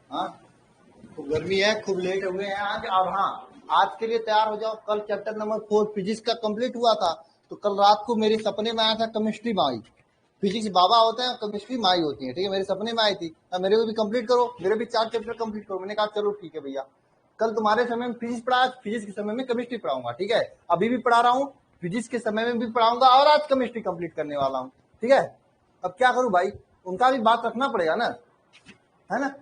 हाँ, तो गर्मी है, खूब लेट हुए हैं आज। और हाँ, आज के लिए तैयार हो जाओ। कल चैप्टर नंबर 4 फिजिक्स का कंप्लीट हुआ था, तो कल रात को मेरे सपने में आया था केमिस्ट्री माई। फिजिक्स बाबा होते हैं, केमिस्ट्री माई होती है, ठीक है। मेरे सपने में आई थी, मेरे को भी कंप्लीट करो, मेरे भी 4 चैप्टर कंप्लीट करो। मैंने कहा चलो ठीक है भैया, कल तुम्हारे समय में फिजिक्स पढ़ा, फिजिक्स के समय में केमिस्ट्री पढ़ाऊंगा, ठीक है। अभी भी पढ़ा रहा हूँ, फिजिक्स के समय में भी पढ़ाऊंगा, और आज केमिस्ट्री कंप्लीट करने वाला हूँ, ठीक है। अब क्या करूं भाई, उनका भी बात रखना पड़ेगा ना, है ना।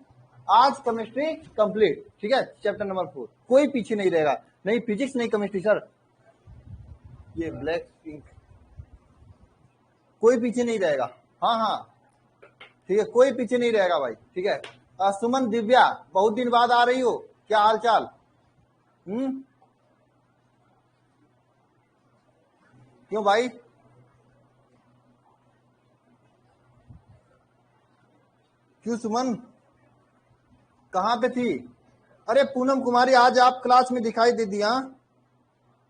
आज केमिस्ट्री कंप्लीट, ठीक है। चैप्टर नंबर 4 कोई पीछे नहीं रहेगा, नहीं फिजिक्स नहीं केमिस्ट्री। सर ये ब्लैक इंक, कोई पीछे नहीं रहेगा। हाँ हाँ ठीक है, कोई पीछे नहीं रहेगा भाई, ठीक है। सुमन दिव्या, बहुत दिन बाद आ रही हो, क्या हाल चाल? क्यों भाई? क्यों सुमन, कहाँ पे थी? अरे पूनम कुमारी, आज आप क्लास में दिखाई दे दिया।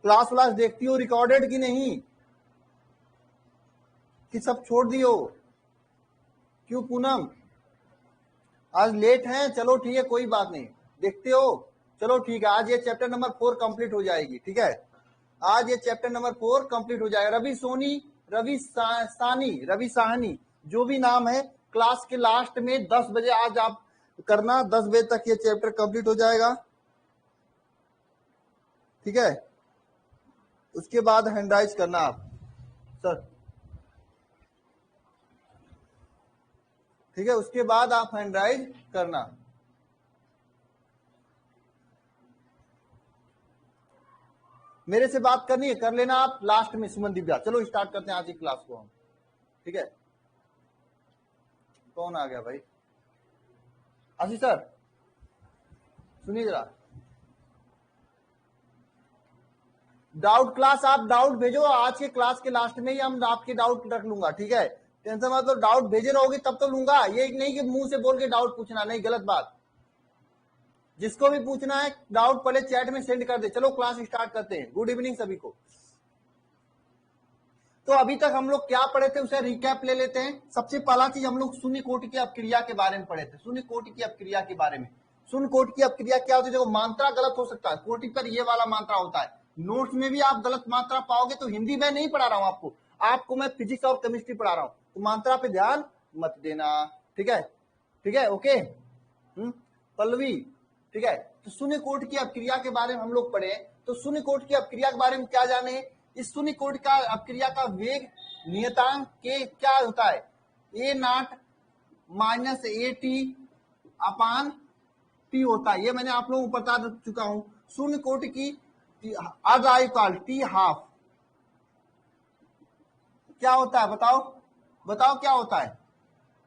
क्लास व्लास देखती हो रिकॉर्डेड की नहीं, कि सब छोड़ दियो? क्यों पूनम, आज लेट हैं? चलो ठीक है, कोई बात नहीं, देखते हो। चलो ठीक है, आज ये चैप्टर नंबर 4 कंप्लीट हो जाएगी, ठीक है। आज ये चैप्टर नंबर 4 कंप्लीट हो जाएगा। रवि सोनी, रवि साहनी, जो भी नाम है, क्लास के लास्ट में 10 बजे आज आप करना, 10 बजे तक ये चैप्टर कंप्लीट हो जाएगा, ठीक है। उसके बाद हैंडराइज करना आप सर, ठीक है। उसके बाद आप हैंडराइज करना। मेरे से बात करनी है, कर लेना आप लास्ट में। सुमन दिव्या, चलो स्टार्ट करते हैं आज की क्लास को हम, ठीक है। कौन आ गया भाई? आशीष सर, सुनिए जरा। डाउट क्लास, आप डाउट भेजो, आज के क्लास के लास्ट में ही हम आपके डाउट रख लूंगा, ठीक है। टेंशन मत लो, डाउट भेजे रहोगे तब तो लूंगा, ये नहीं कि मुंह से बोल के डाउट पूछना, नहीं, गलत बात। जिसको भी पूछना है डाउट पहले चैट में सेंड कर दे। चलो क्लास स्टार्ट करते हैं। गुड इवनिंग सभी को। तो अभी तक हम लोग क्या पढ़े थे, उसे रिकैप ले लेते हैं। सबसे पहला चीज हम लोग शून्य कोटि की अपक्रिया के बारे में पढ़े थे। शून्य कोटि की अपक्रिया के बारे में, शून्य कोटि की अपक्रिया क्या होती है? देखो, मात्रा गलत हो सकता है, कोटि पर ये वाला मात्रा होता है। नोट्स में भी आप गलत मात्रा पाओगे, तो हिंदी में नहीं पढ़ा रहा हूं आपको मैं फिजिक्स और केमिस्ट्री पढ़ा रहा हूं, तो मात्रा पे ध्यान मत देना, ठीक है, ठीक है, ओके। पल्लवी, ठीक है। तो शून्य कोटि की अपक्रिया के बारे में हम लोग पढ़े। तो शून्य कोटि की अपक्रिया के बारे में क्या जाने? इस शून्य कोटि का अपक्रिया का वेग नियतांक के क्या होता है? A naught minus A T upon T होता है। ये मैंने आप लोगों को बता चुका हूं। शून्य कोटि की अर्ध टी हाफ क्या होता है? बताओ बताओ क्या होता है?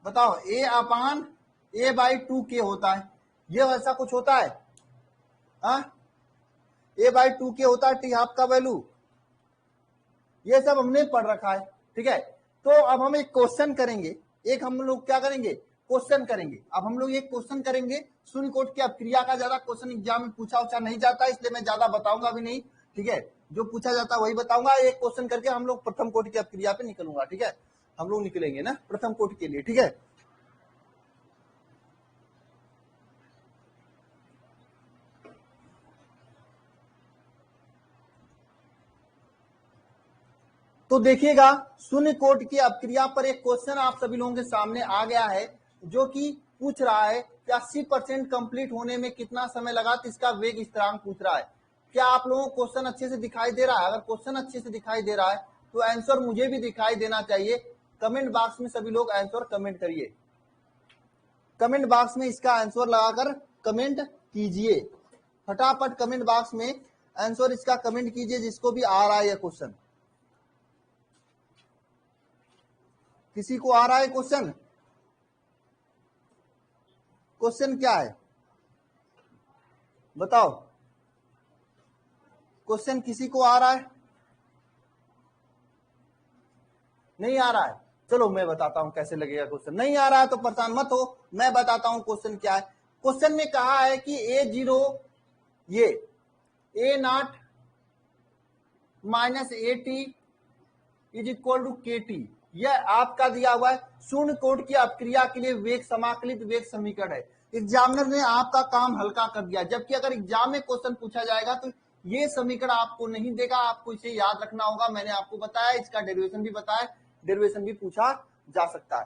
बताओ। ए अपान ए बाई 2 के होता है। ये वैसा कुछ होता है? ए बाई 2 के होता है टी हाफ का वैल्यू। ये सब हमने पढ़ रखा है, ठीक है। तो अब हम एक क्वेश्चन करेंगे, एक हम लोग क्या करेंगे? क्वेश्चन करेंगे। अब हम लोग एक क्वेश्चन करेंगे। शून्य कोटि की अपक्रिया का ज्यादा क्वेश्चन एग्जाम में पूछा उछा नहीं जाता, इसलिए मैं ज्यादा बताऊंगा भी नहीं, ठीक है। जो पूछा जाता है वही बताऊंगा। एक क्वेश्चन करके हम लोग प्रथम कोटि की अपक्रिया पे निकलूंगा, ठीक है। हम लोग निकलेंगे ना प्रथम कोटि के लिए, ठीक है। तो देखिएगा, शून्य कोटि की अपक्रिया पर एक क्वेश्चन आप सभी लोगों के सामने आ गया है, जो कि पूछ रहा है कि 80% कंप्लीट होने में कितना समय लगा, तो इसका वेग स्थिरांक पूछ रहा है। क्या आप लोगों को क्वेश्चन अच्छे से दिखाई दे रहा है? अगर क्वेश्चन अच्छे से दिखाई दे रहा है तो आंसर मुझे भी दिखाई देना चाहिए। कमेंट बॉक्स में सभी लोग आंसर कमेंट करिए। कमेंट बॉक्स में इसका आंसर लगाकर कमेंट कीजिए। फटाफट कमेंट बॉक्स में आंसर इसका कमेंट कीजिए, जिसको भी आ रहा है यह क्वेश्चन। किसी को आ रहा है क्वेश्चन? क्वेश्चन क्या है बताओ? क्वेश्चन किसी को आ रहा है? नहीं आ रहा है? चलो मैं बताता हूं कैसे लगेगा क्वेश्चन। नहीं आ रहा है तो परेशान मत हो, मैं बताता हूं क्वेश्चन क्या है। क्वेश्चन में कहा है कि A0 ये A naught minus A T is equal to K T. यह आपका दिया हुआ है शून्य कोटि की अपक्रिया के लिए वेग समाकलित वेग समीकरण है। एग्जामिनर ने आपका काम हल्का कर दिया, जबकि अगर एग्जाम में क्वेश्चन पूछा जाएगा तो ये समीकरण आपको नहीं देगा, आपको इसे याद रखना होगा। मैंने आपको बताया, इसका डेरिवेशन भी बताया, डेरिवेशन भी पूछा जा सकता है।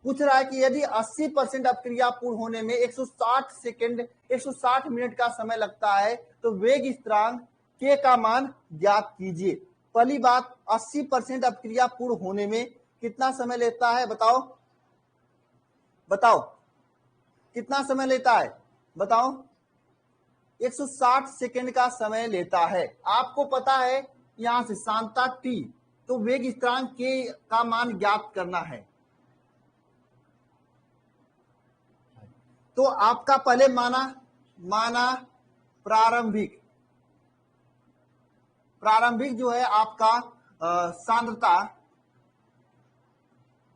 पूछ रहा है कि यदि 80% अपक्रिया पूर्ण होने में 160 सेकंड 160 मिनट का समय लगता है तो वेग स्थिरांक के का मान ज्ञात कीजिए। पहली बात, 80% अपक्रिया पूर्ण होने में कितना समय लेता है? बताओ बताओ कितना समय लेता है? बताओ। 160 सेकंड का समय लेता है। आपको पता है यहां से सांता टी, तो वेग स्थिरांक के का मान ज्ञात करना है। तो आपका पहले माना प्रारंभिक जो है आपका सांद्रता,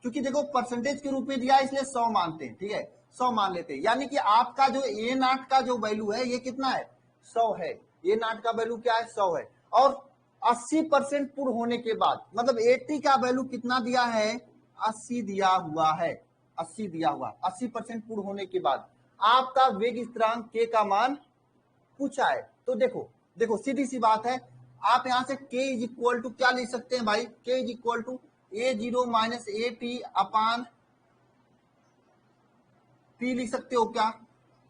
क्योंकि देखो परसेंटेज के रूप में दिया है इसलिए 100 मानते हैं, ठीक है, 100 मान लेते हैं। यानी कि आपका जो ए नाट का जो वैल्यू है ये कितना है? 100 है। ए नाट का वैल्यू क्या है? 100 है। और 80% पूर्ण होने के बाद, मतलब 80 का वैल्यू कितना दिया है? 80 दिया हुआ है, 80 दिया हुआ, 80% पूर्ण होने के बाद आपका वेग स्थिरांक के का मान पूछा है। तो देखो सीधी सी बात है, आप यहां से k इज इक्वल टू क्या लिख सकते हैं भाई? k is equal to a0 minus A T upon T लिख सकते हो क्या?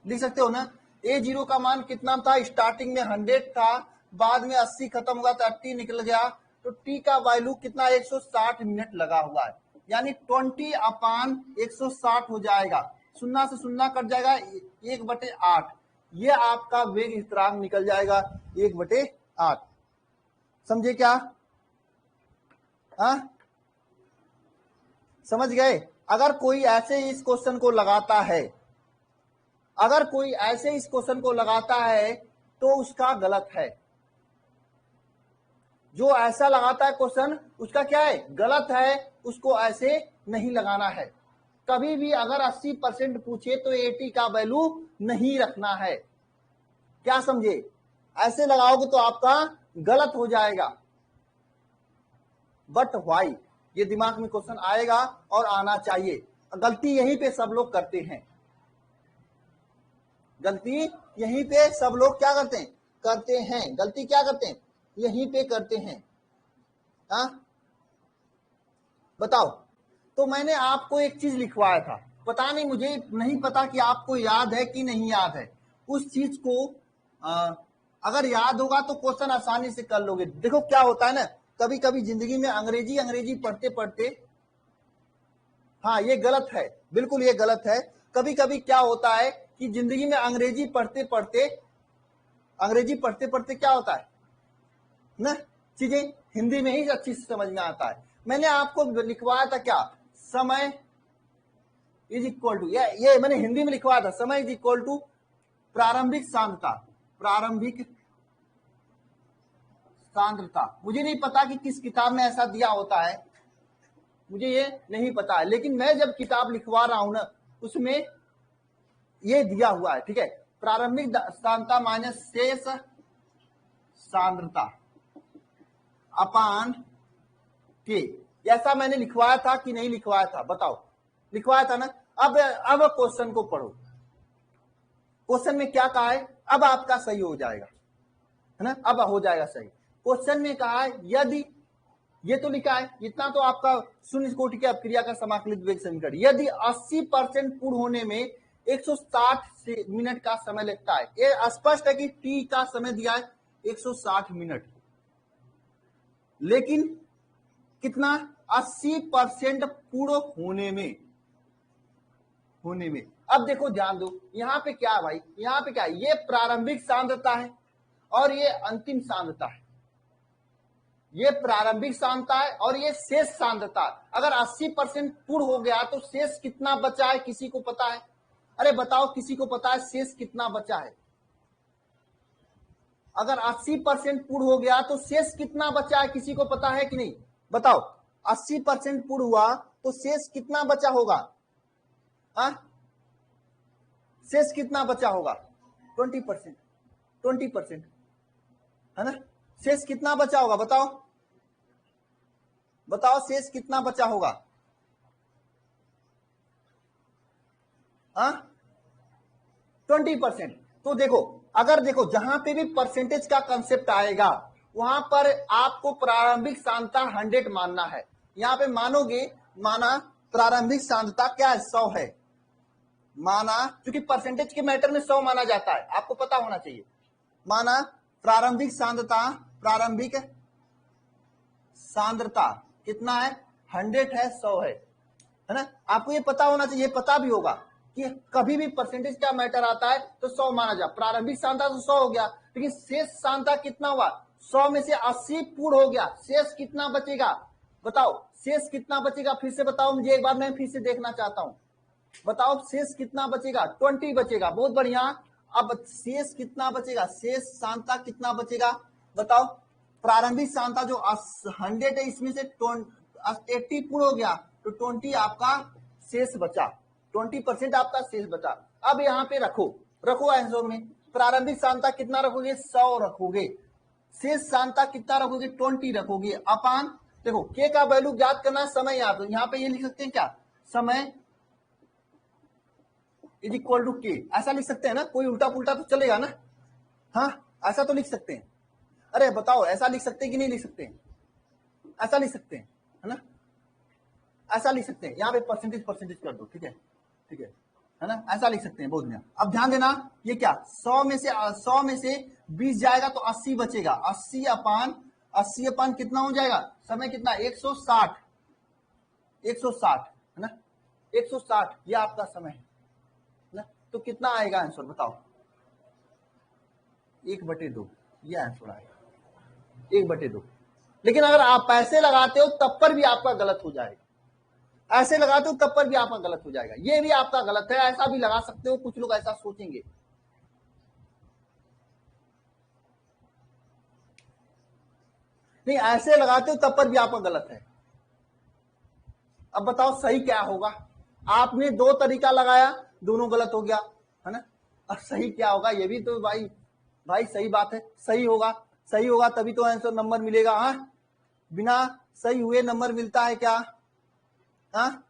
लिख सकते हो ना। a0 का मान कितना था? स्टार्टिंग में 100 था, बाद में 80 खत्म हुआ तो 80 निकल गया, तो t का वैल्यू कितना? 160 मिनट लगा हुआ है, यानी 20 अपान 160 हो जाएगा, शून्य से शून्य कट जाएगा, 1/8। ये आपका वेग स्थिरांक निकल जाएगा 1/8। समझे क्या? हाँ, समझ गए? अगर कोई ऐसे इस क्वेश्चन को लगाता है, अगर कोई ऐसे इस क्वेश्चन को लगाता है तो उसका गलत है। जो ऐसा लगाता है क्वेश्चन उसका क्या है? गलत है, उसको ऐसे नहीं लगाना है। कभी भी अगर 80% पूछे तो 80 का वैल्यू नहीं रखना है। क्या समझे? ऐसे लगाओगे तो आपका गलत हो जाएगा। बट व्हाई, ये दिमाग में क्वेश्चन आएगा और आना चाहिए। गलती यहीं पे सब लोग करते हैं, गलती यहीं पे सब लोग क्या करते हैं, गलती क्या करते हैं? यहीं पे करते हैं। हाँ बताओ। तो मैंने आपको एक चीज लिखवाया था, पता नहीं, मुझे नहीं पता कि आपको याद है कि नहीं याद है। उस चीज को अगर याद होगा तो क्वेश्चन आसानी से कर लोगे। देखो क्या होता है ना, कभी कभी जिंदगी में अंग्रेजी पढ़ते पढ़ते, हाँ ये गलत है, बिल्कुल ये गलत है। कभी कभी क्या होता है कि जिंदगी में अंग्रेजी पढ़ते पढ़ते क्या होता है ना, चीजें हिंदी में ही अच्छी से समझ में आता है। मैंने आपको लिखवाया था क्या? समय इज इक्वल टू, ये मैंने हिंदी में लिखवाया था, समय इज इक्वल टू प्रारंभिक सांद्रता। मुझे नहीं पता कि किस किताब में ऐसा दिया होता है, मुझे ये नहीं पता है, लेकिन मैं जब किताब लिखवा रहा हूं ना उसमें ये दिया हुआ है, ठीक है। प्रारंभिक सांद्रता माइनस शेष सांद्रता अपान के, ऐसा मैंने लिखवाया था कि नहीं लिखवाया था? बताओ, लिखवाया था ना। अब क्वेश्चन को पढ़ो, क्वेश्चन में क्या कहा है, अब आपका सही हो जाएगा, है ना, अब हो जाएगा सही। क्वेश्चन में कहा है यदि, ये तो लिखा है, इतना तो आपका शून्य कोटि की अपक्रिया का समाकलित वेग समीकरण, यदि 80% पूर्ण होने में 160 मिनट का समय लगता है। ये स्पष्ट है कि टी का समय दिया है 160 मिनट, लेकिन कितना? 80% पूर्ण होने में। अब देखो ध्यान दो, यहां पे क्या है भाई, यहां पे क्या है? ये प्रारंभिक सांद्रता है और ये अंतिम सांद्रता है। ये प्रारंभिक सांद्रता है और ये शेष सांद्रता। अगर 80% पूर्ण हो गया तो शेष कितना बचा है किसी को पता है? अरे बताओ, किसी को पता है शेष कितना बचा है? अगर 80% पूर्ण हो गया तो शेष कितना बचा है किसी को पता है कि नहीं? बताओ, 80% पूर्ण हुआ तो शेष कितना बचा होगा? हाँ, शेष कितना बचा होगा? 20%, है ना। शेष कितना बचा होगा बताओ? बताओ शेष कितना बचा होगा? हाँ 20%। तो देखो, अगर देखो जहां पे भी परसेंटेज का कंसेप्ट आएगा वहां पर आपको प्रारंभिक सांद्रता 100 मानना है। यहां पे मानोगे, माना प्रारंभिक सांद्रता क्या है? 100 है। माना, क्योंकि परसेंटेज के मैटर में 100 माना जाता है, आपको पता होना चाहिए। माना प्रारंभिक सांद्रता, प्रारंभिक सांद्रता कितना है? 100 है, 100 है ना? आपको ये पता होना चाहिए, पता भी होगा कि कभी भी परसेंटेज का मैटर आता है तो 100 माना जा। प्रारंभिक सांद्रता तो 100 हो गया, लेकिन शेष सांद्रता कितना हुआ? 100 में से 80 पूर्ण हो गया, शेष कितना बचेगा? बताओ शेष कितना बचेगा? फिर से बताओ मुझे एक बार, मैं फिर से देखना चाहता हूं। बताओ शेष कितना बचेगा? 20 बचेगा। बहुत बढ़िया। अब शेष कितना बचेगा? शेष सांद्रता कितना बचेगा? बताओ। प्रारंभिक सांद्रता जो 100 है, इसमें से 80 पूर्ण हो गया तो 20 आपका शेष बचा, 20% आपका शेष बचा। अब यहाँ पे रखो आंसर में प्रारंभिक सांद्रता कितना रखोगे? 100 रखोगे। शेष सांद्रता कितना रखोगे? 20 रखोगे। अपान देखो के का वैल्यू ज्ञात करना, समय यहाँ पे ये लिख सकते हैं क्या? समय इज इक्वल टू के, ऐसा लिख सकते हैं ना? कोई उल्टा पुल्टा तो चलेगा ना? हाँ ऐसा तो लिख सकते हैं। अरे बताओ ऐसा लिख सकते हैं कि नहीं लिख सकते हैं? ऐसा लिख सकते हैं, है ना? ऐसा लिख सकते हैं। यहाँ पे परसेंटेज कर दो, ठीक है, ठीक है ना? ऐसा लिख सकते हैं। बहुत बढ़िया। अब ध्यान देना, ये क्या 100 में से 20 जाएगा तो 80 बचेगा। 80 अपान कितना हो जाएगा? समय कितना? 160, 160 है ना? 160 ये आपका समय है ना? तो कितना आएगा आंसर? बताओ। 1/2 ये आंसर आएगा, 1/2। लेकिन अगर आप पैसे लगाते हो तब पर भी आपका गलत हो जाएगा, ऐसे लगाते हो तब पर भी आपका गलत हो जाएगा। ये भी आपका गलत है, ऐसा भी लगा सकते हो। कुछ लोग ऐसा सोचेंगे, नहीं ऐसे लगाते हो तब पर भी आपका गलत है। अब बताओ सही क्या होगा? आपने 2 तरीका लगाया, दोनों गलत हो गया, है ना? अब सही क्या होगा? ये भी तो भाई सही बात है, सही होगा तभी तो आंसर नंबर मिलेगा। हाँ बिना सही हुए नंबर मिलता है क्या? हाँ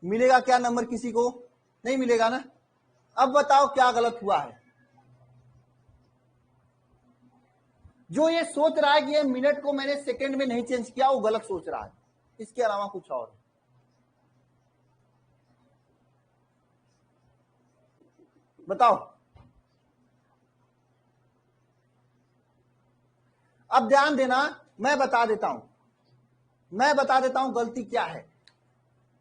मिलेगा क्या नंबर? किसी को नहीं मिलेगा ना? अब बताओ क्या गलत हुआ है? जो ये सोच रहा है कि ये मिनट को मैंने सेकंड में नहीं चेंज किया, वो गलत सोच रहा है, इसके अलावा कुछ और। बताओ। अब ध्यान देना, मैं बता देता हूं गलती क्या है।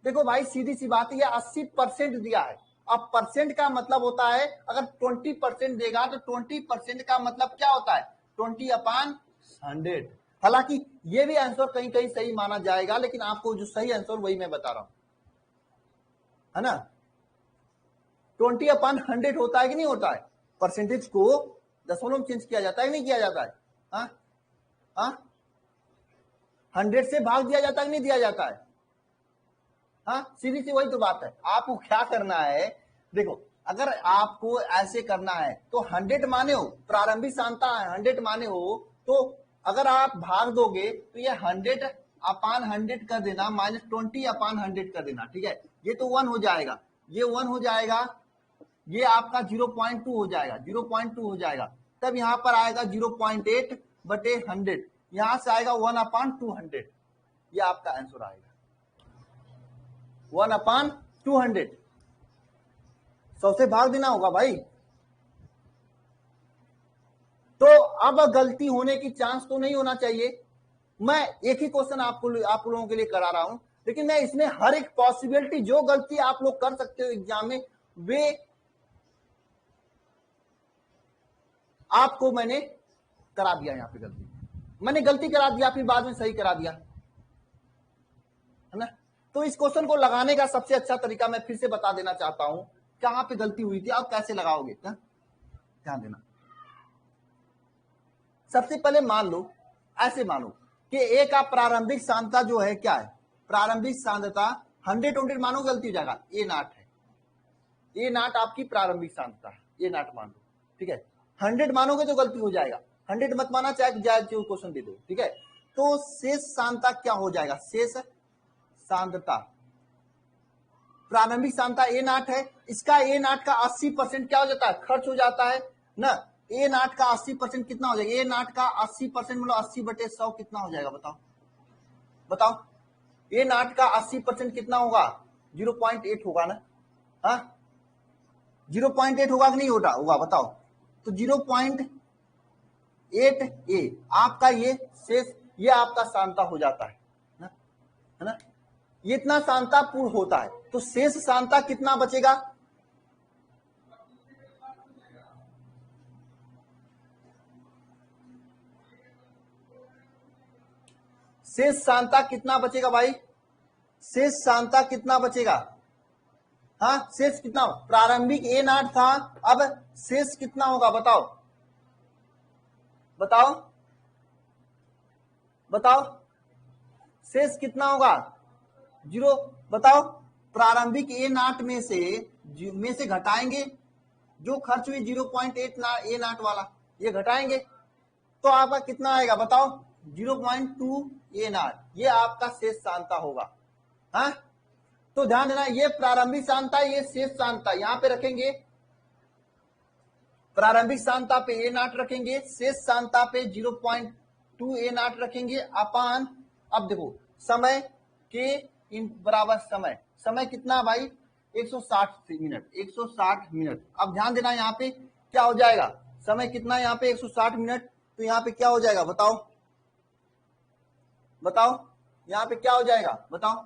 देखो भाई सीधी सी बात है, 80% दिया है। अब परसेंट का मतलब होता है, अगर 20% देगा तो 20% का मतलब क्या होता है? 20/100। हालांकि ये भी आंसर कहीं कहीं सही माना जाएगा, लेकिन आपको जो सही आंसर वही मैं बता रहा हूं, है ना? 20/100 होता है कि नहीं होता है? परसेंटेज को दशमलव चेंज किया जाता है कि नहीं किया जाता है? हाँ हाँ 100 से भाग दिया जाता है कि नहीं दिया जाता है? हाँ सीधी सी वही तो बात है। आपको क्या करना है? देखो अगर आपको ऐसे करना है तो 100 माने हो, प्रारंभिक सांद्रता 100 माने हो, तो अगर आप भाग दोगे तो ये 100/100 कर देना, -20/100 कर देना, ठीक है? ये तो 1 हो जाएगा, ये 1 हो जाएगा, ये आपका 0.2 हो जाएगा, 0.2 हो जाएगा। तब यहां पर आएगा 0.8/100, यहां से आएगा 1/200। ये आपका आंसर आएगा 1/200। 100 से भाग देना होगा भाई। तो अब गलती होने की चांस तो नहीं होना चाहिए। मैं एक ही क्वेश्चन आप लोगों के लिए करा रहा हूं, लेकिन मैं इसमें हर एक पॉसिबिलिटी, जो गलती आप लोग कर सकते हो एग्जाम में, वे आपको मैंने करा दिया। यहां पे मैंने गलती करा दिया, फिर बाद में सही करा दिया, है ना? तो इस क्वेश्चन को लगाने का सबसे अच्छा तरीका मैं फिर से बता देना चाहता हूं, कहां पे गलती हुई थी, आप कैसे लगाओगे। ध्यान देना, सबसे पहले मान लो, ऐसे मानो कि ए का प्रारंभिक सांद्रता जो है क्या है? प्रारंभिक सांद्रता 100 मानो, गलती हो जाएगा, A0 है। A0 आपकी प्रारंभिक सांद्रता है, A0 मान लो, ठीक है? 100 मानोगे तो गलती हो जाएगा, 100 मत माना, चाहे क्वेश्चन दे दो, ठीक है? तो शेष सांद्रता क्या हो जाएगा, शेष सांद्रता, प्रारंभिक सांद्रता ए नाट है, इसका ए नाट का 80% क्या हो जाता है, खर्च हो जाता है ना। ए नाट का 80% कितना हो जाएगा, ए नाट का 80% मतलब 80/100 कितना हो जाएगा, बताओ बताओ। ए नाट का 80% कितना होगा, 0.8 होगा ना, हाँ 0.8 होगा कि नहीं होगा बताओ। तो 0.8 ए आपका ये शेष, ये आपका सांद्रता हो जाता है ना, ये इतना सांद्रता पूर्ण होता है। तो शेष सांद्रता कितना बचेगा, शेष सांद्रता कितना बचेगा भाई, शेष सांद्रता कितना बचेगा, हाँ शेष कितना, प्रारंभिक ए नाट था, अब शेष कितना होगा बताओ बताओ बताओ, शेष कितना होगा 0, बताओ। प्रारंभिक ए नाट में से घटाएंगे जो खर्च हुई 0.8 ए नाट वाला, ये घटाएंगे तो आपका कितना आएगा बताओ, 0.2 ए नाट, ये आपका शेष सांद्रता होगा। हाँ तो ध्यान देना, ये प्रारंभिक सांद्रता, ये शेष सांद्रता, यहां पे रखेंगे प्रारंभिक सांद्रता पे ए नाट रखेंगे, शेष सांद्रता पे 0.2 ए नाट रखेंगे अपान, अब देखो समय के इन बराबर समय कितना भाई 160 मिनट, 160 मिनट। अब ध्यान देना यहाँ पे क्या हो जाएगा, समय कितना यहाँ पे 160 मिनट, तो यहाँ पे क्या हो जाएगा बताओ बताओ, यहाँ पे क्या हो जाएगा बताओ,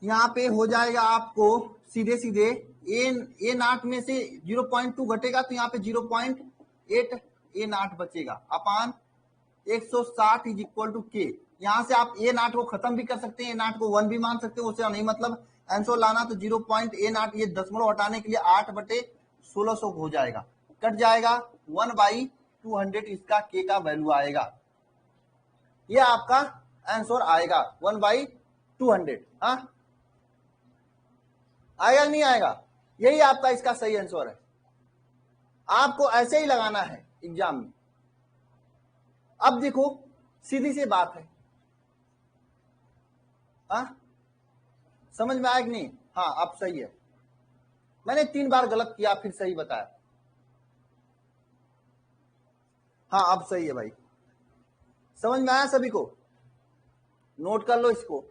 यहाँ पे हो जाएगा आपको सीधे सीधे ए नाट में से 0.2 घटेगा तो यहाँ पे 0.8 ए नाट बचेगा अपान 160 इज इक्वल टू के। यहां से आप ए नाट को खत्म भी कर सकते हैं, ए नाट को 1 भी मान सकते हो, उससे नहीं मतलब आंसर लाना, तो 0.ए नाट ये दशमलव हटाने के लिए 8/1600 हो जाएगा, कट जाएगा 1/200, इसका के का वैल्यू आएगा, ये आपका आंसर आएगा 1/200। हाँ आएगा नहीं आएगा, यही आपका इसका सही आंसर है, आपको ऐसे ही लगाना है एग्जाम में। अब देखो सीधी सी बात है, हाँ समझ में आया कि नहीं, हाँ अब सही है, मैंने 3 बार गलत किया फिर सही बताया, हाँ अब सही है भाई, समझ में आया सभी को, नोट कर लो इसको।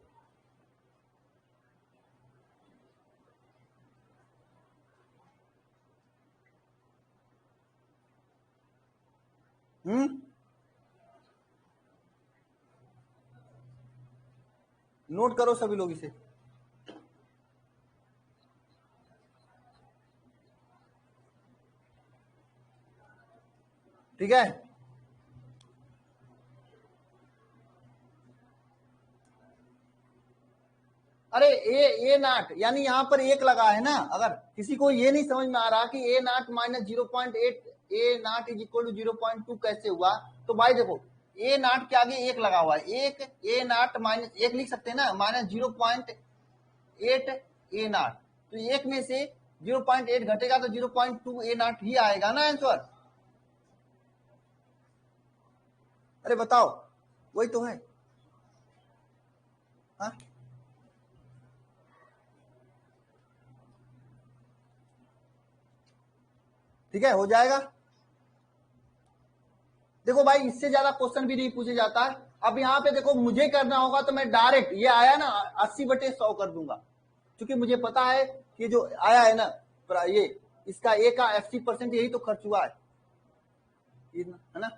नोट करो सभी लोग इसे, ठीक है। अरे ए नाट यानी यहां पर 1 लगा है ना, अगर किसी को ये नहीं समझ में आ रहा कि A naught minus 0.8 A naught is equal to 0.2 कैसे हुआ, तो भाई देखो ए नाट के आगे 1 लगा हुआ है, एक ए नाट माइनस 1 लिख सकते हैं ना, माइनस 0.8 ए नाट, तो 1 में से 0.8 घटेगा तो 0.2 ए नाट ही आएगा ना आंसर। अरे बताओ वही तो है, हाँ ठीक है हो जाएगा। देखो भाई इससे ज्यादा क्वेश्चन भी नहीं पूछे जाता है। अब यहाँ पे देखो मुझे करना होगा तो मैं डायरेक्ट ये आया ना 80/100 कर दूंगा, क्योंकि मुझे पता है कि जो आया है ना ये इसका ए का 80% यही तो खर्च हुआ है ना,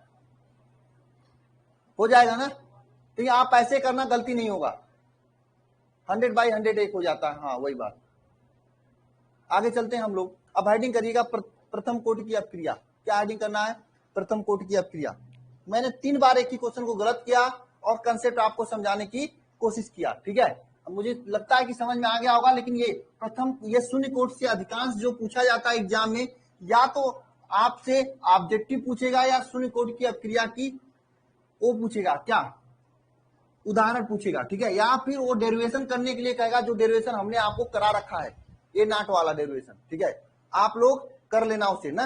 हो जाएगा ना। तो आप ऐसे करना गलती नहीं होगा, 100/100 एक हो जाता है, हाँ वही बात। आगे चलते हैं हम लोग, अब हेडिंग करिएगा प्रथम कोटि की अपक्रिया, क्या हेडिंग करना है, प्रथम कोटि की अपक्रिया। मैंने 3 बार एक ही क्वेश्चन को गलत किया और कंसेप्ट आपको समझाने की कोशिश किया, ठीक है। अब मुझे लगता है कि समझ में आ गया होगा, लेकिन ये शून्य कोटि से अधिकांश जो पूछा जाता है एग्जाम में, या तो आपसे ऑब्जेक्टिव पूछेगा या शून्य कोटि की अपक्रिया की वो पूछेगा, क्या उदाहरण पूछेगा, ठीक है, या फिर वो डेरिवेशन करने के लिए कहेगा, जो डेरिवेशन हमने आपको करा रखा है, ये नाट वाला डेरिवेशन, ठीक है, आप लोग कर लेना उसे ना।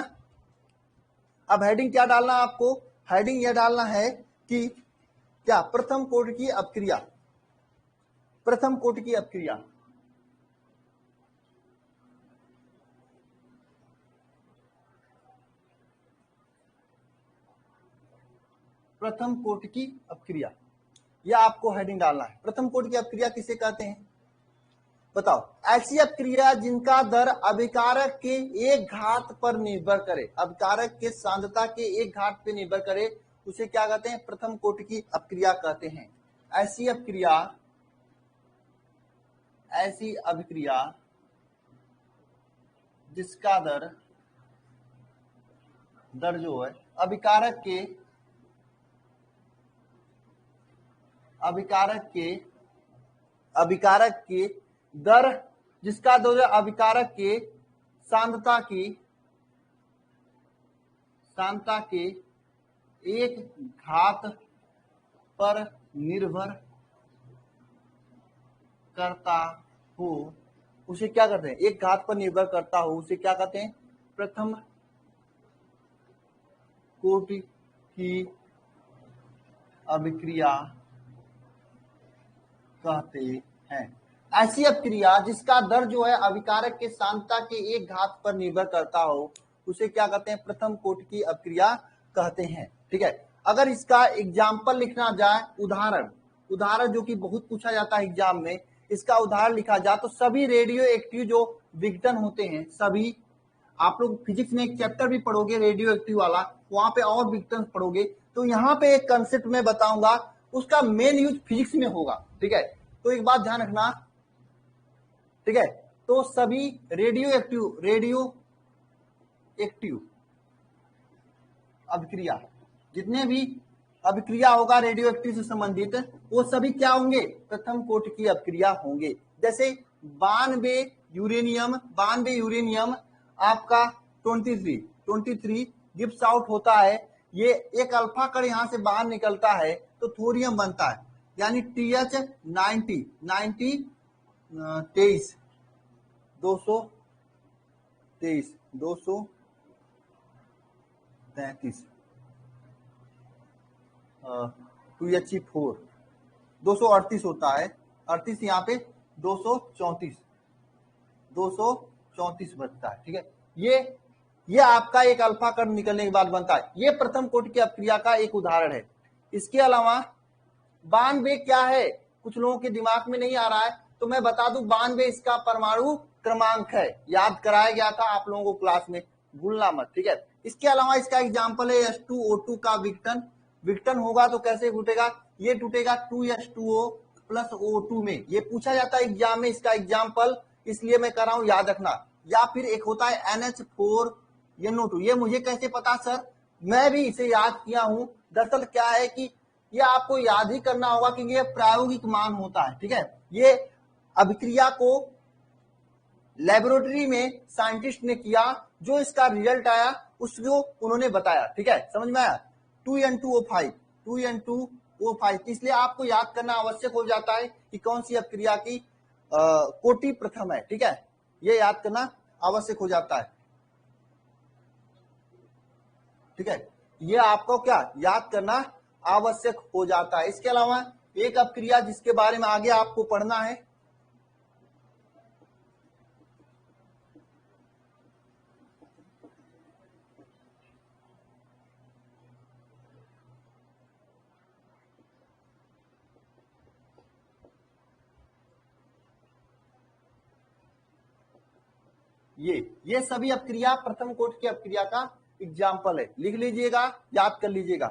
अब हेडिंग क्या डालना है आपको, हेडिंग यह डालना है कि क्या प्रथम कोटि की अपक्रिया, प्रथम कोटि की अपक्रिया। प्रथम कोटि की अपक्रिया, यह आपको हेडिंग डालना है। प्रथम कोटि की अपक्रिया किसे कहते हैं बताओ। ऐसी अपक्रिया जिनका दर अभिकारक के एक घात पर निर्भर करे, अभिकारक के सांद्रता के एक घात पर निर्भर करे, उसे क्या कहते हैं, प्रथम कोटि की अपक्रिया कहते हैं। ऐसी अपक्रिया, ऐसी अभिक्रिया जिसका दर जो है अभिकारक के दर, जिसका दर अभिकारक के सांद्रता के एक घात पर निर्भर करता हो, उसे क्या कहते हैं, एक घात पर निर्भर करता हो, उसे क्या कहते हैं, प्रथम कोटि की अभिक्रिया कहते हैं। ऐसी अपक्रिया जिसका दर जो है अभिकारक के सांद्रता के एक घात पर निर्भर करता हो, उसे क्या कहते हैं, प्रथम कोटि की अपक्रिया कहते हैं। ठीक है, अगर इसका एग्जाम्पल लिखना जाए, उदाहरण जो कि बहुत पूछा जाता है एग्जाम में, इसका उदाहरण लिखा जाए तो सभी रेडियो एक्टिव जो विघटन होते हैं, सभी, आप लोग फिजिक्स में एक चैप्टर भी पढ़ोगे रेडियो एक्टिव वाला, वहां पे और विघटन पढ़ोगे, तो यहाँ पे एक कंसेप्ट में बताऊंगा, उसका मेन यूज फिजिक्स में होगा। ठीक है, तो एक बात ध्यान रखना। ठीक है, तो सभी रेडियो एक्टिव अभिक्रिया, जितने भी अभिक्रिया होगा रेडियो एक्टिव से संबंधित, वो सभी क्या होंगे, प्रथम कोटि की अभिक्रिया होंगे। जैसे 92 यूरेनियम आपका 23 गिब्स आउट होता है, ये एक अल्फा कण यहां से बाहर निकलता है तो थोरियम बनता है, यानी TH 90 23 233 2HE4 238 होता है, 38 यहाँ पे 234 बचता है। ठीक है, ये आपका एक अल्फा कण निकलने के बाद बनता है, ये प्रथम कोटि की अपक्रिया का एक उदाहरण है। इसके अलावा 92 क्या है, कुछ लोगों के दिमाग में नहीं आ रहा है, तो मैं बता दूं 92 इसका परमाणु क्रमांक है, याद कराया गया था आप लोगों को क्लास में, भूलना मत। ठीक है, इसके अलावा इसका एग्जाम्पल है H2O2 का विघटन होगा तो कैसे टूटेगा, ये टूटेगा 2H2O प्लस O2 में, ये पूछा जाता है एग्जाम में, इसका एग्जाम्पल इसलिए मैं कर रहा हूं, याद रखना। या फिर एक होता है NH4NO2, ये मुझे कैसे पता सर, मैं भी इसे याद किया हूं। दरअसल क्या है कि ये आपको याद ही करना होगा कि ये प्रायोगिक मान होता है। ठीक है, ये अभिक्रिया को लेबोरेटरी में साइंटिस्ट ने किया, जो इसका रिजल्ट आया उसको उन्होंने बताया। ठीक है, समझ में आया, 2N2O5, इसलिए आपको याद करना आवश्यक हो जाता है कि कौन सी अपक्रिया की कोटि प्रथम है। ठीक है, ये याद करना आवश्यक हो जाता है। ठीक है, ये आपको क्या याद करना आवश्यक हो जाता है। इसके अलावा एक अपक्रिया जिसके बारे में आगे आपको पढ़ना है, ये सभी अपक्रिया प्रथम कोटि की अपक्रिया का एग्जाम्पल है, लिख लीजिएगा, याद कर लीजिएगा।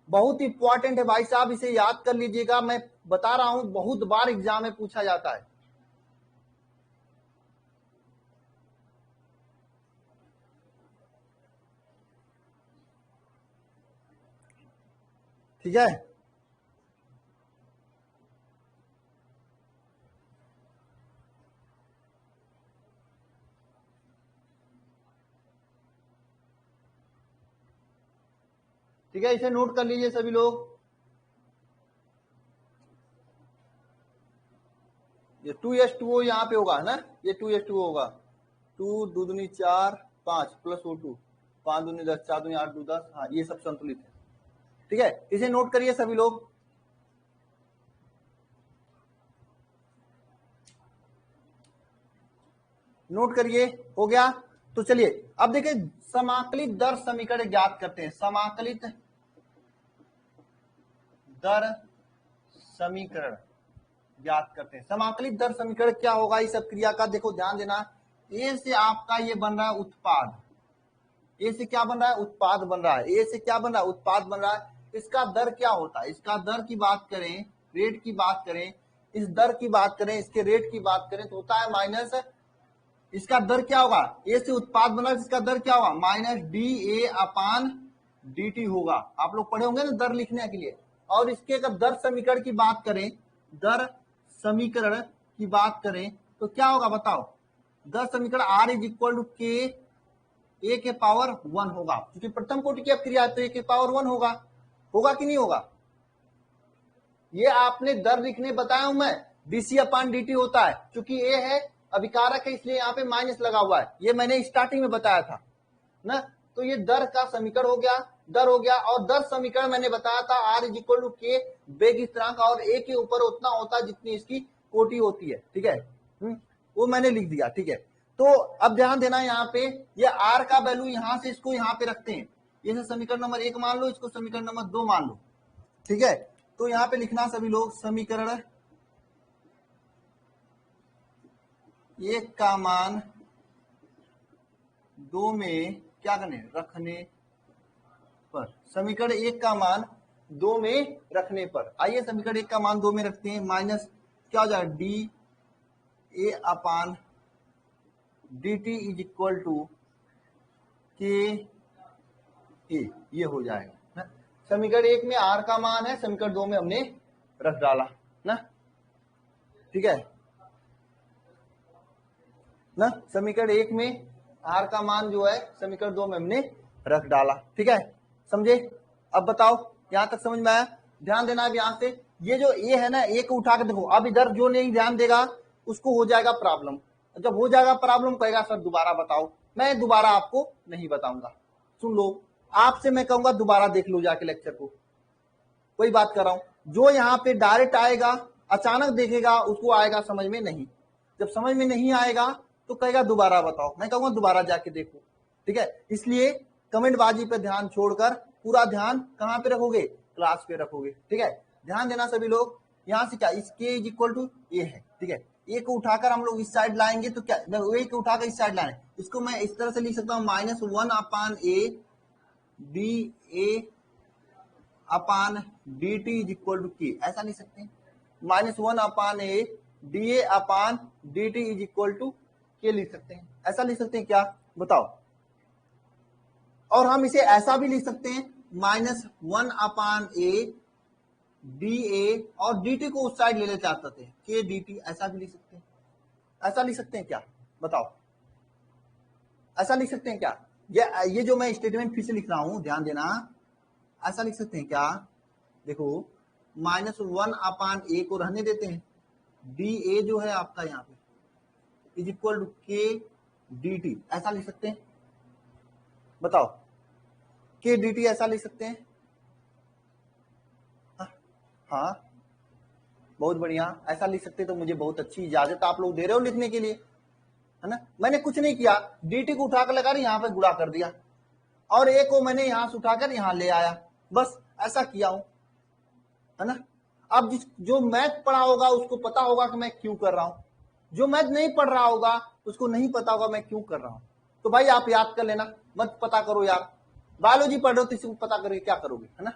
बहुत इंपॉर्टेंट है भाई साहब, इसे याद कर लीजिएगा, मैं बता रहा हूं बहुत बार एग्जाम में पूछा जाता है। ठीक है, ठीक है, इसे नोट कर लीजिए सभी लोग। ये 2H2O यहाँ पे होगा, है ना, ये 2H2O होगा, 2 दूनी 4 5 प्लस O2, 5 दूनी 10, 4 दूनी 8, 2 10, हाँ ये सब संतुलित है। ठीक है, इसे नोट करिए सभी लोग। नोट करिए, हो गया। तो चलिए अब देखिए समाकलित दर समीकरण ज्ञात करते हैं। समाकलित दर समीकरण ज्ञात करते हैं। समाकलित दर समीकरण क्या होगा इस अपक्रिया का, देखो ध्यान देना। ए से आपका ये बन रहा है उत्पाद, ए से क्या बन रहा है, उत्पाद बन रहा है। ए से क्या बन रहा है, उत्पाद बन रहा है। इसका दर क्या होता है, इसका दर की बात करें, रेट की बात करें, इस दर की बात करें, इसके रेट की बात करें तो होता है माइनस, इसका दर क्या होगा, ए से उत्पाद बना, इसका दर क्या होगा, minus D A upon D T होगा। आप लोग पढ़े होंगे ना दर लिखने के लिए। और इसके अगर दर समीकरण की बात करें, दर समीकरण की बात करें तो क्या होगा बताओ, दर समीकरण are is equal to K ए के पावर 1 होगा, क्योंकि प्रथम कोटि की अपक्रिया है तो ए के पावर 1 होगा। होगा कि नहीं होगा, ये आपने दर लिखने बताया हूं मैं, डीसी अपान डीटी होता है, क्योंकि ए है अभिकारक है इसलिए यहाँ पे माइनस लगा हुआ है, ये मैंने स्टार्टिंग में बताया था ना। तो ये दर का समीकरण हो गया, दर हो गया। और दर समीकरण मैंने बताया था आर इज इक्वल टू के वेग स्थिरांक, और ए के ऊपर उतना होता है जितनी इसकी कोटि होती है। ठीक है, वो मैंने लिख दिया। ठीक है, तो अब ध्यान देना यहाँ पे, ये आर का वैल्यू यहां से इसको यहाँ पे रखते हैं, ये समीकरण नंबर 1 मान लो, इसको समीकरण नंबर 2 मान लो। ठीक है, तो यहाँ पे लिखना सभी लोग, समीकरण 1 का मान 2 में क्या करने, रखने पर, समीकरण 1 का मान 2 में रखने पर, आइए समीकरण 1 का मान 2 में रखते हैं। माइनस क्या हो जाएगा, D A upon D T is equal to K A, ये हो जाएगा। समीकरण 1 में आर का मान है, समीकरण 2 में हमने रख डाला ना। ठीक है ना, समीकरण 1 में आर का मान जो है समीकरण 2 में हमने रख डाला। ठीक है, समझे। अब बताओ यहां तक समझ में आया। ध्यान देना अब यहां से, ये जो ए है ना, ए को उठा के देखो। अब इधर जो नहीं ध्यान देगा उसको हो जाएगा प्रॉब्लम। जब हो जाएगा प्रॉब्लम कहेगा सर दोबारा बताओ, मैं दोबारा आपको नहीं बताऊंगा। सुन लो, आपसे मैं कहूंगा दोबारा देख लो जाके लेक्चर को, कोई बात कर रहा हूं। जो यहाँ पे डायरेक्ट आएगा अचानक देखेगा उसको आएगा समझ में नहीं, जब समझ में नहीं आएगा तो कहेगा दोबारा बताओ, मैं कहूंगा दोबारा जाके देखो। ठीक है, इसलिए कमेंट बाजी पे ध्यान छोड़कर पूरा ध्यान कहां पे रखोगे, क्लास पे रखोगे। ठीक है, ध्यान देना सभी लोग। यहां से क्या, इसके इज इक्वल टू ए है। ठीक है, ए को उठाकर हम लोग इस साइड लाएंगे तो क्या, ए को उठाकर इस साइड लाए, इसको मैं इस तरह से लिख सकता हूं, -1 upon A D A upon D T is equal to K, ऐसा लिख सकते हैं। -1 upon A D A upon D T is equal to K लिख सकते हैं, ऐसा लिख सकते हैं क्या बताओ। और हम इसे ऐसा भी लिख सकते हैं, -1 अपान ए डी ए और डी टी को उस साइड ले लेते आते थे, के डी टी, ऐसा भी लिख सकते हैं। ऐसा लिख सकते हैं क्या बताओ, ऐसा लिख सकते हैं क्या। ये जो मैं स्टेटमेंट फिर से लिख रहा हूं ध्यान देना, ऐसा लिख सकते हैं क्या, देखो -1 अपान ए को रहने देते हैं, डी ए जो है आपका यहाँ पे is equal to K D T, ऐसा लिख सकते हैं बताओ, के डी टी ऐसा लिख सकते हैं। हाँ बहुत बढ़िया, ऐसा लिख सकते तो मुझे बहुत अच्छी इजाजत आप लोग दे रहे हो लिखने के लिए, है ना। मैंने कुछ नहीं किया, डी को उठाकर लगा यहाँ पे गुणा कर दिया और ए को मैंने यहां से उठाकर यहाँ ले आया, बस ऐसा किया हूं, है ना। अब जो मैथ पढ़ा होगा उसको पता होगा कि मैं क्यों कर रहा हूं, जो मैथ नहीं पढ़ रहा होगा उसको नहीं पता होगा मैं क्यों कर रहा हूं। तो भाई आप याद कर लेना, मत पता करो यार। बायोलॉजी पढ़ रहे हो तो इसको पता करके क्या करोगे, है ना,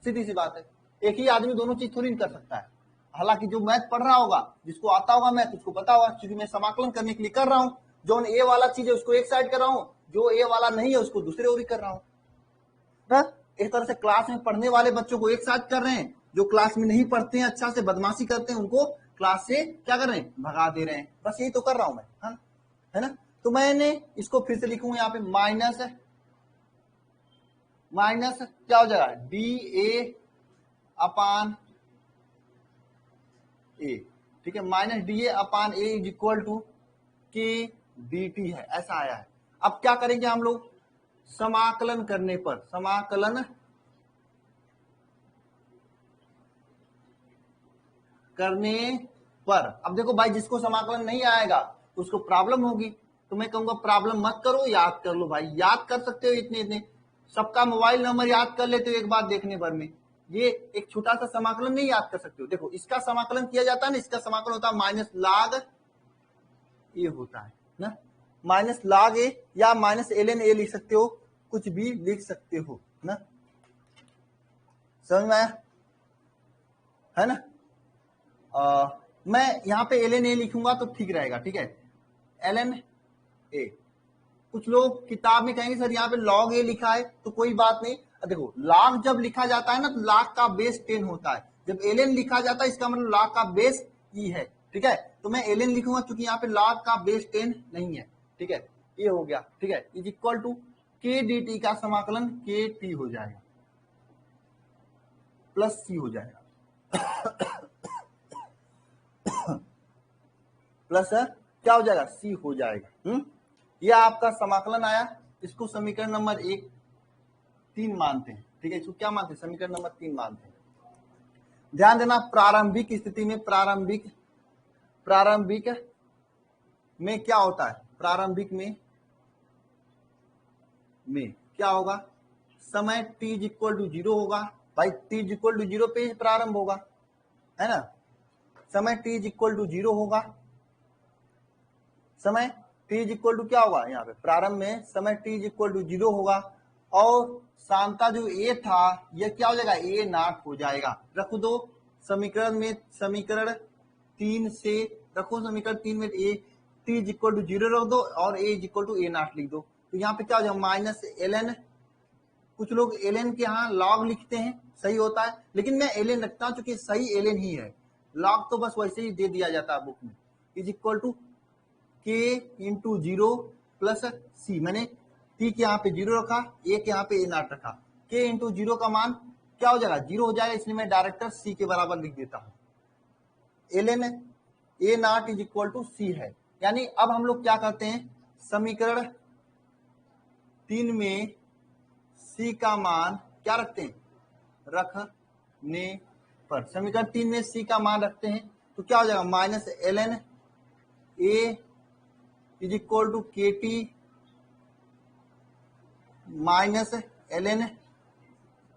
सीधी सी बात है। एक ही आदमी दोनों चीज थोड़ी कर सकता है। हालांकि जो मैथ पढ़ रहा होगा, जिसको आता होगा मैथ उसको पता होगा, क्योंकि मैं समाकलन करने के लिए कर रहा हूं। जो ए वाला चीज है उसको एक साइड कर रहा हूं, जो ए वाला नहीं है उसको दूसरे ओर कर रहा हूं। एक तरह से क्लास में पढ़ने वाले बच्चों को एक साथ कर रहे हैं, जो क्लास में नहीं पढ़ते हैं, अच्छा से बदमाशी करते हैं, उनको क्लास से क्या कर रहे हैं, भगा दे रहे हैं। बस यही तो कर रहा हूं मैं, है ना। तो मैंने इसको फिर से लिखूंगा यहाँ पे, माइनस क्या हो जाएगा, डी ए अपान ए। ठीक है, minus D A upon A is equal to K D T है, ऐसा आया है। अब क्या करेंगे हम लोग, समाकलन करने पर, समाकलन करने पर। अब देखो भाई, जिसको समाकलन नहीं आएगा उसको प्रॉब्लम होगी, तो मैं कहूंगा प्रॉब्लम मत करो, याद कर लो भाई, याद कर सकते हो इतने इतने, सबका मोबाइल नंबर याद कर लेते हो एक बार देखने भर में। ये एक छोटा सा समाकलन नहीं याद कर सकते हो। देखो इसका समाकलन किया जाता है ना, इसका समाकलन होता है माइनस लॉग ए होता है ना, माइनस लॉग ए या माइनस ln a लिख सकते हो, कुछ भी लिख सकते हो ना, समझ में आया है ना। मैं यहाँ पे ln a लिखूंगा तो ठीक रहेगा, ठीक है, ln a। कुछ लोग किताब में कहेंगे सर यहाँ पे log a लिखा है, तो कोई बात नहीं। देखो log जब लिखा जाता है ना तो log का बेस 10 होता है, जब ln लिखा जाता है इसका मतलब log का बेस e है, ठीक है। तो मैं ln लिखूंगा क्योंकि यहाँ पे log का बेस 10 नहीं है, ठीक है, ये हो गया, ठीक है। Is equal to k dt का समाकलन kt हो जाएगा प्लस c हो जाएगा प्लस क्या हो जाएगा, c हो जाएगा। यह आपका समाकलन आया, इसको समीकरण नंबर 3 मानते हैं, ठीक है। इसको क्या मानते हैं, समीकरण नंबर 3 मानते हैं। ध्यान देना, प्रारंभिक स्थिति में, प्रारंभिक में क्या होता है, प्रारंभिक में क्या होगा, समय t इक्वल टू 0 होगा भाई, t इक्वल टू 0 पे प्रारंभ होगा, है ना। समय t इक्वल टू 0 होगा, समय t इक्वल टू क्या होगा, यहाँ पे प्रारंभ में समय t इक्वल टू 0 होगा, और सांता जो a था यह क्या हो जाएगा, a नॉट हो जाएगा। रख दो समीकरण में, समीकरण 3 से रखो, समीकरण 3 में a t इक्वल टू 0 रख दो और a equal to a nought लिख दो, तो यहाँ पे क्या हो जाएगा माइनस ln। कुछ लोग ln के यहाँ log लिखते हैं, सही होता है, लेकिन मैं ln रखता हूं क्योंकि सही ln ही है, log तो बस वैसे ही दे दिया जाता है बुक में। Is equal to k into 0 plus c, मैंने t के यहाँ पे 0 रखा, a के यहाँ पे a नॉट रखा, k इंटू 0 का मान क्या हो जाएगा, 0 हो जाएगा, इसलिए मैं डायरेक्टर c के बराबर लिख देता हूं। ln a nought is equal to c है, यानी अब हम लोग क्या करते हैं, समीकरण 3 में c का मान क्या रखते हैं, रखने पर, समीकरण 3 में c का मान रखते हैं, तो क्या हो जाएगा minus ln a is equal to K T minus ln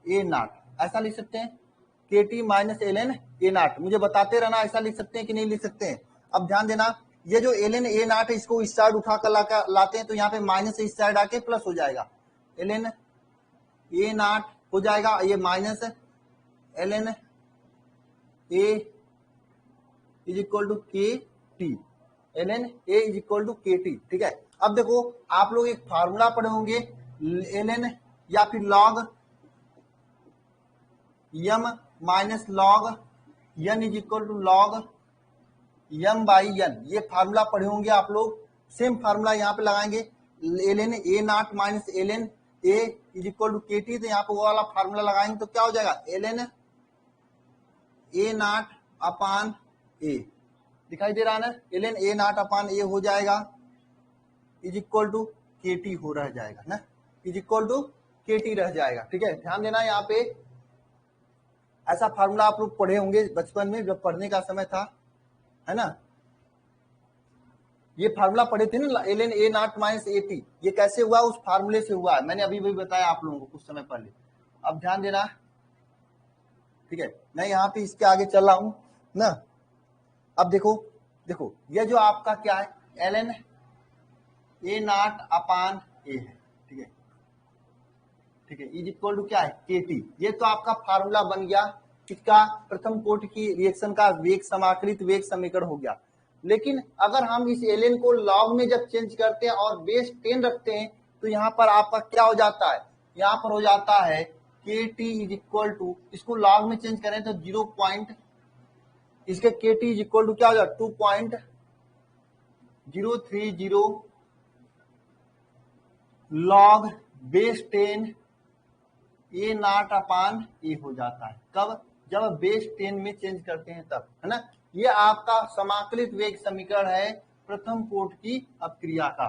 a naught, ऐसा लिख सकते हैं, K T minus ln a naught. मुझे बताते रहना ऐसा लिख सकते हैं कि नहीं लिख सकते हैं। अब ध्यान देना, ये जो ln a नॉट है इसको इस साइड उठा कर लाते हैं, तो यहाँ पे माइनस इस साइड आके प्लस हो जाएगा, ln a नॉट हो जाएगा, ये minus ln a is equal to K T, ln a is equal to K T, ठीक है। अब देखो आप लोग एक फार्मूला पढ़े होंगे, ln या फिर log m minus log n is equal to log m by n, ये फार्मूला पढ़े होंगे आप लोग। सेम फार्मूला यहाँ पे लगाएंगे, ln a nought minus ln a is equal to K T, तो यहाँ पे वो वाला फार्मूला लगाएंगे तो क्या हो जाएगा, ln a nought upon a, दिखाई दे रहा है ना, ln a nought upon a हो जाएगा, is equal to K T हो रह जाएगा ना, is equal to K T रह जाएगा, ठीक है। ध्यान देना, यहाँ पे ऐसा फार्मूला आप लोग पढ़े होंगे बचपन में जब पढ़ने का समय था, है ना, ये फार्मूला पढ़े थे ना, ln a nought minus a T, ये कैसे हुआ, उस फार्मूले से हुआ है, मैंने अभी भी बताया आप लोगों को कुछ समय पहले। अब ध्यान देना, ठीक है, मैं यहाँ पे इसके आगे चल रहा हूं ना। अब देखो देखो, ये जो आपका क्या है, ln a nought upon a है, ठीक है, ठीक है, इज इक्वल टू क्या है, के टी। ये तो आपका फार्मूला बन गया, किसका, प्रथम कोटि की रिएक्शन का वेग समाकलित वेग समीकरण हो गया। लेकिन अगर हम इस ln को log में जब चेंज करते हैं और बेस 10 रखते हैं, तो यहाँ पर आपका क्या हो जाता है, यहाँ पर हो जाता है के टी इज इक्वल टू, इसको log में चेंज करें तो 0 पॉइंट, इसके के टी इज इक्वल टू क्या हो जाएगा, 2.030 log बेस 10 ए नॉट अपान ए हो जाता है। कब, जब बेस 10 में चेंज करते हैं तब, है ना। ये आपका समाकलित वेग समीकरण है प्रथम कोटि की अपक्रिया का।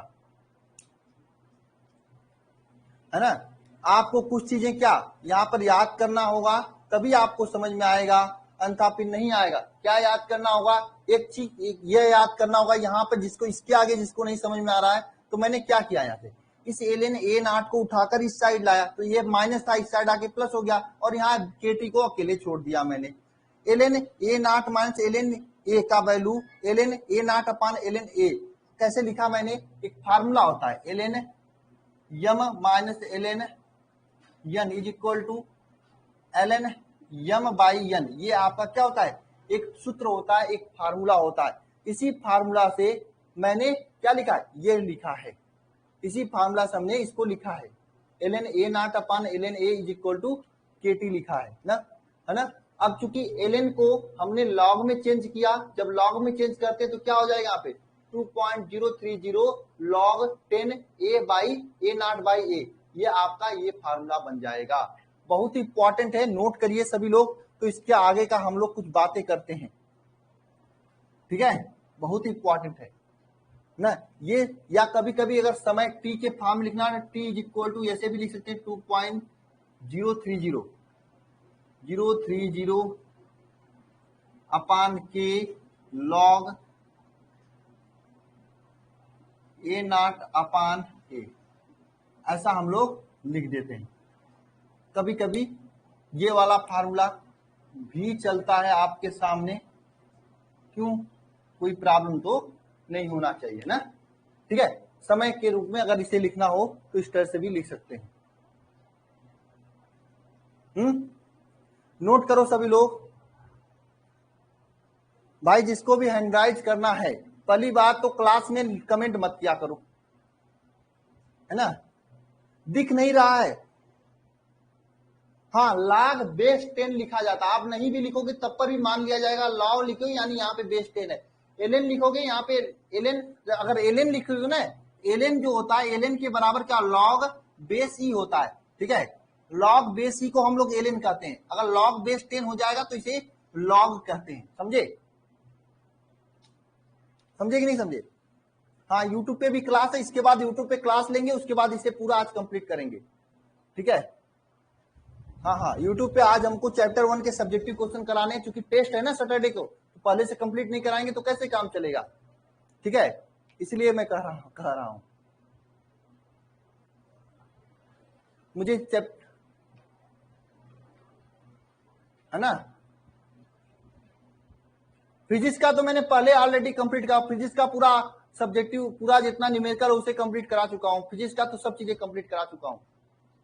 है ना। आपको कुछ चीजें क्या यहाँ पर याद करना होगा, तभी आपको समझ में आएगा, अन्यथा फिर नहीं आएगा। क्या याद करना होगा, एक चीज ये याद करना होगा यहाँ पर, जिसको इसके आगे जिसको नहीं समझ में आ रहा है, तो मैंने क्या किया यहाँ पे, इस ln a नॉट को उठाकर इस साइड लाया, तो ये माइनस था, इस साइड आके प्लस हो गया, और यहाँ kt को अकेले छोड़ दिया मैंने। ln a nought minus ln a का value ln a nought upon ln a कैसे लिखा मैंने, एक फार्मूला होता है ln m minus ln n is equal to ln m by n. ये आपका क्या होता है, एक सूत्र होता है, एक फार्मूला होता है। इसी फार्मूला से मैंने क्या लिखा है, ये लिखा है, इसी फार्मूला से हमने इसको लिखा है, ln a nought upon ln a is equal to kt लिखा है ना। अब चूंकि ln को हमने लॉग में चेंज किया, जब लॉग में चेंज करते हैं तो क्या हो जाएगा यहाँ पे 2.030 log 10 a by a not by a, ये आपका ये फार्मूला बन जाएगा। बहुत ही इंपॉर्टेंट है, नोट करिए सभी लोग, तो इसके आगे का हम लोग कुछ बातें करते हैं, ठीक है, बहुत ही इंपॉर्टेंट है ना ये। या कभी कभी अगर समय t के फॉर्म लिखना है, t इज इक्वल टू ऐसे भी लिख सकते हैं 2.030 अपान के log a nought upon a, ऐसा हम लोग लिख देते हैं। कभी कभी ये वाला फार्मूला भी चलता है आपके सामने, क्यों, कोई प्रॉब्लम तो नहीं होना चाहिए ना, ठीक है। समय के रूप में अगर इसे लिखना हो तो इस तरह से भी लिख सकते हैं। नोट करो सभी लोग भाई, जिसको भी हैंडराइज करना है, पहली बात तो क्लास में कमेंट मत किया करो, है ना, दिख नहीं रहा है। हाँ, log बेस 10 लिखा जाता है, आप नहीं भी लिखोगे तब पर भी मान लिया जाएगा, log लिखोगे यानी यहाँ पे बेस 10 है। ln लिखोगे यहाँ पे ln, अगर ln लिखोगे ना, ln जो होता है ln के बराबर क्या log बेस ई होता है, ठीक है, log बेस ई को हम लोग ln कहते हैं। अगर log बेस 10 हो जाएगा तो इसे log कहते हैं, समझे, समझे कि नहीं समझे। हाँ, यूट्यूब पे भी क्लास है, इसके बाद यूट्यूब पे क्लास लेंगे, उसके बाद इसे पूरा आज कंप्लीट करेंगे, ठीक है। हाँ, यूट्यूब पे आज हमको चैप्टर 1 के सब्जेक्टिव क्वेश्चन कराने हैं, क्योंकि टेस्ट है ना सैटरडे को, तो पहले से कंप्लीट नहीं कराएंगे तो कैसे काम चलेगा, ठीक है, इसलिए मैं कह रहा हूं मुझे है ना। फिजिक्स का तो मैंने पहले ऑलरेडी कंप्लीट करा, फिजिक्स का पूरा सब्जेक्टिव, पूरा जितना न्यूमेरिकल उसे कंप्लीट करा चुका हूं। फिजिक्स का तो सब चीजें कंप्लीट करा चुका हूं,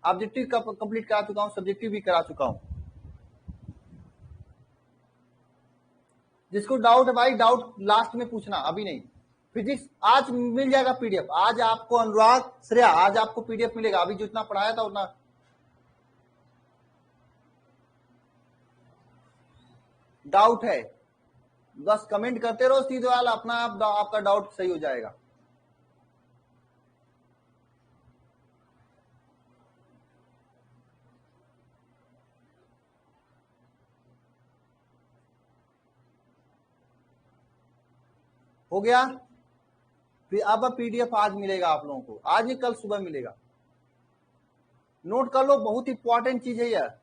ऑब्जेक्टिव का कंप्लीट करा चुका हूं, सब्जेक्टिव भी करा चुका हूं। जिसको डाउट है भाई, डाउट लास्ट में पूछना, अभी नहीं। फिजिक्स आज मिल जाएगा पीडीएफ, आज आपको अनुराग श्रेया, आज आपको पीडीएफ मिलेगा, अभी जितना पढ़ाया था उतना। डाउट है बस कमेंट करते रहो सीधे वाला, अपना आप आपका डाउट सही हो जाएगा। हो गया, फिर अब पीडीएफ आज मिलेगा आप लोगों को, आज नहीं कल सुबह मिलेगा, नोट कर लो, बहुत इंपॉर्टेंट चीज है यार।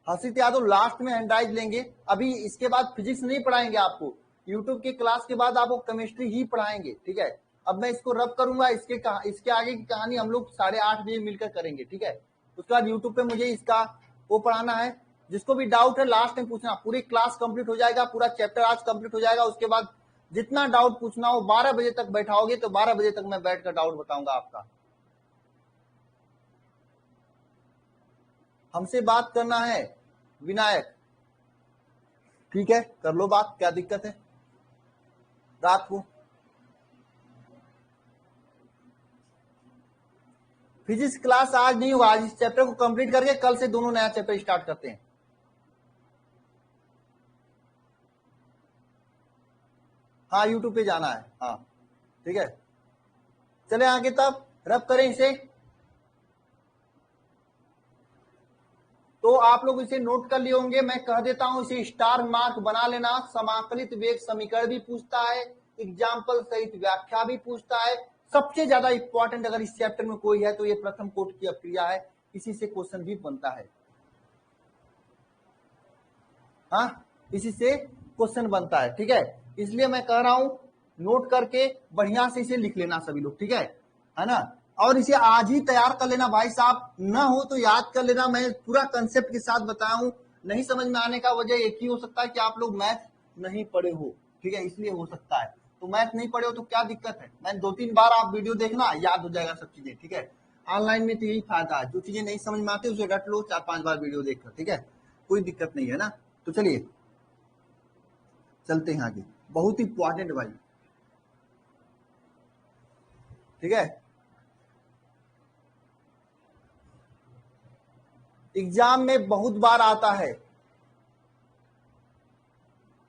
हर्षित यादव लास्ट में हैंडराइज लेंगे, अभी इसके बाद फिजिक्स नहीं पढ़ाएंगे आपको, यूट्यूब की क्लास के बाद आपको केमिस्ट्री ही पढ़ाएंगे, ठीक है। अब मैं इसको रब करूंगा, इसके आगे की कहानी हम लोग 8:30 बजे मिलकर करेंगे, ठीक है। उसके बाद यूट्यूब पे मुझे इसका वो पढ़ाना है। जिसको भी डाउट है लास्ट में पूछना, पूरी क्लास कंप्लीट हो जाएगा, पूरा चैप्टर आज कंप्लीट हो जाएगा। उसके बाद जितना डाउट पूछना हो 12 बजे तक बैठाओगे तो 12 बजे तक मैं बैठकर डाउट बताऊंगा आपका। हमसे बात करना है विनायक, ठीक है, कर लो बात, क्या दिक्कत है। रात को फिजिक्स क्लास आज नहीं होगा, आज इस चैप्टर को कंप्लीट करके कल से दोनों नया चैप्टर स्टार्ट करते हैं। हाँ, यूट्यूब पे जाना है, हाँ ठीक है। चले आगे, तब रब करें इसे, तो आप लोग इसे नोट कर लिए होंगे। मैं कह देता हूं, इसे स्टार मार्क बना लेना। समाकलित वेग समीकरण भी पूछता है, एग्जाम्पल सहित व्याख्या भी पूछता है, सबसे ज्यादा इंपॉर्टेंट अगर इस चैप्टर में कोई है तो ये प्रथम कोटि की अपक्रिया है, इसी से क्वेश्चन भी बनता है। हाँ, इसी से क्वेश्चन बनता है, ठीक है। इसलिए मैं कह रहा हूं नोट करके बढ़िया से इसे लिख लेना सभी लोग, ठीक है ना। और इसे आज ही तैयार कर लेना भाई साहब, ना हो तो याद कर लेना। मैं पूरा कंसेप्ट के साथ बताया हूं। नहीं समझ में आने का वजह एक ही हो सकता है कि आप लोग मैथ नहीं पढ़े हो, ठीक है, इसलिए हो सकता है। तो मैथ नहीं पढ़े हो तो क्या दिक्कत है, मैं 2-3 बार आप वीडियो देखना, याद हो जाएगा सब चीजें, ठीक है। ऑनलाइन में तो यही फायदा है, जो चीजें नहीं समझ में आती उसे रट लो 4-5 बार वीडियो देखकर, ठीक है, कोई दिक्कत नहीं है ना। तो चलिए चलते हैं आगे, बहुत इंपॉर्टेंट भाई, ठीक है। एग्जाम में बहुत बार आता है,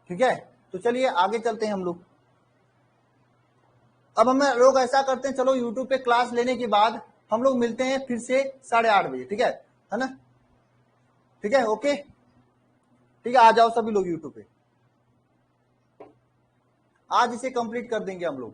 ठीक है। तो चलिए आगे चलते हैं हम लोग। अब हम लोग ऐसा करते हैं, चलो यूट्यूब पे क्लास लेने के बाद हम लोग मिलते हैं फिर से 8:30 बजे, ठीक है ना, ठीक है, ओके, ठीक है। आ जाओ सभी लोग यूट्यूब पे, आज इसे कंप्लीट कर देंगे हम लोग।